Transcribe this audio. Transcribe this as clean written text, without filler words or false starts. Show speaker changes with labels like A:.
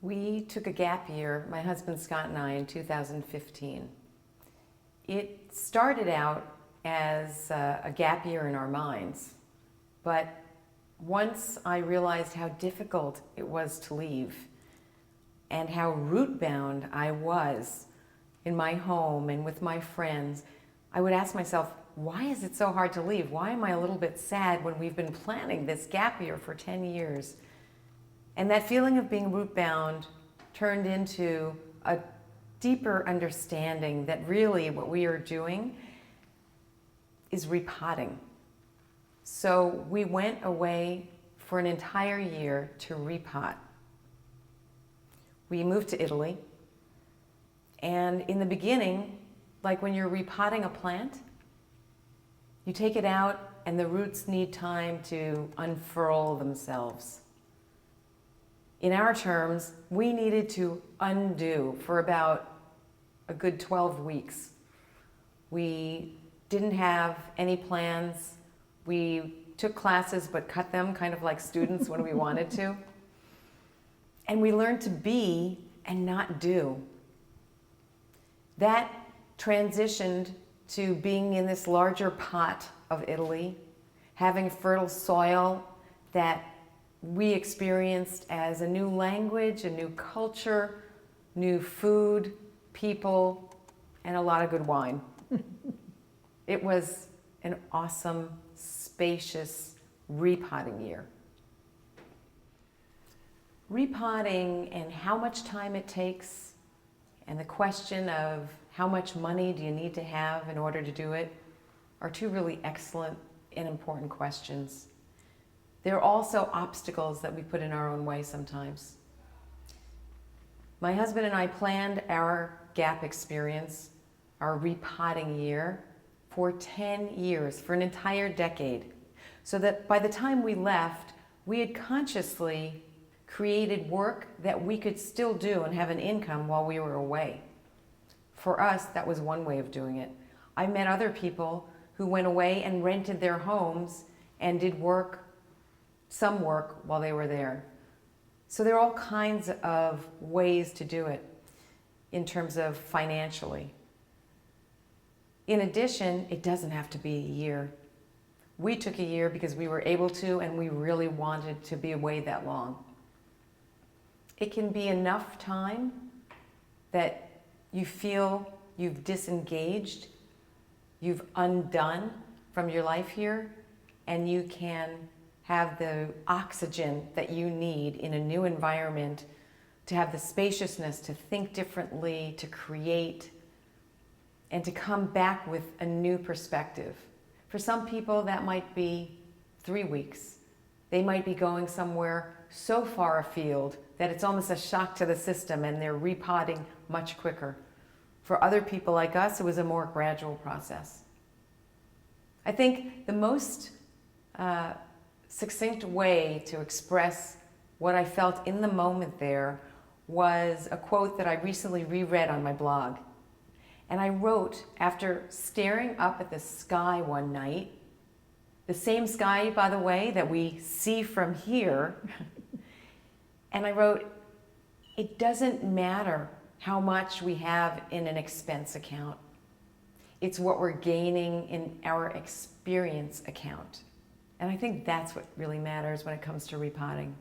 A: We took a gap year, my husband Scott and I, in 2015. It started out as a gap year in our minds, but once I realized how difficult it was to leave and how root-bound I was in my home and with my friends, I would ask myself, why is it so hard to leave? Why am I a little bit sad when we've been planning this gap year for 10 years? And that feeling of being root-bound turned into a deeper understanding that really what we are doing is repotting. So we went away for an entire year to repot. We moved to Italy, and in the beginning, like when you're repotting a plant, you take it out and the roots need time to unfurl themselves. In our terms, we needed to undo for about a good 12 weeks. We didn't have any plans. We took classes but cut them, kind of like students when we wanted to. And we learned to be and not do. That transitioned to being in this larger pot of Italy, having fertile soil that we experienced as a new language, a new culture, new food, people, and a lot of good wine. It was an awesome, spacious repotting year. Repotting and how much time it takes, and the question of how much money do you need to have in order to do it, are two really excellent and important questions. There are also obstacles that we put in our own way sometimes. My husband and I planned our gap experience, our repotting year, for 10 years, for an entire decade, so that by the time we left, we had consciously created work that we could still do and have an income while we were away. For us, that was one way of doing it. I met other people who went away and rented their homes and did some work while they were there. So there are all kinds of ways to do it in terms of financially. In addition, it doesn't have to be a year. We took a year because we were able to and we really wanted to be away that long. It can be enough time that you feel you've disengaged, you've undone from your life here, and you can have the oxygen that you need in a new environment, to have the spaciousness, to think differently, to create, and to come back with a new perspective. For some people, that might be 3 weeks. They might be going somewhere so far afield that it's almost a shock to the system and they're repotting much quicker. For other people like us, it was a more gradual process. I think the most succinct way to express what I felt in the moment there was a quote that I recently reread on my blog. And I wrote, after staring up at the sky one night, the same sky, by the way, that we see from here, and I wrote, it doesn't matter how much we have in an expense account. It's what we're gaining in our experience account. And I think that's what really matters when it comes to repotting.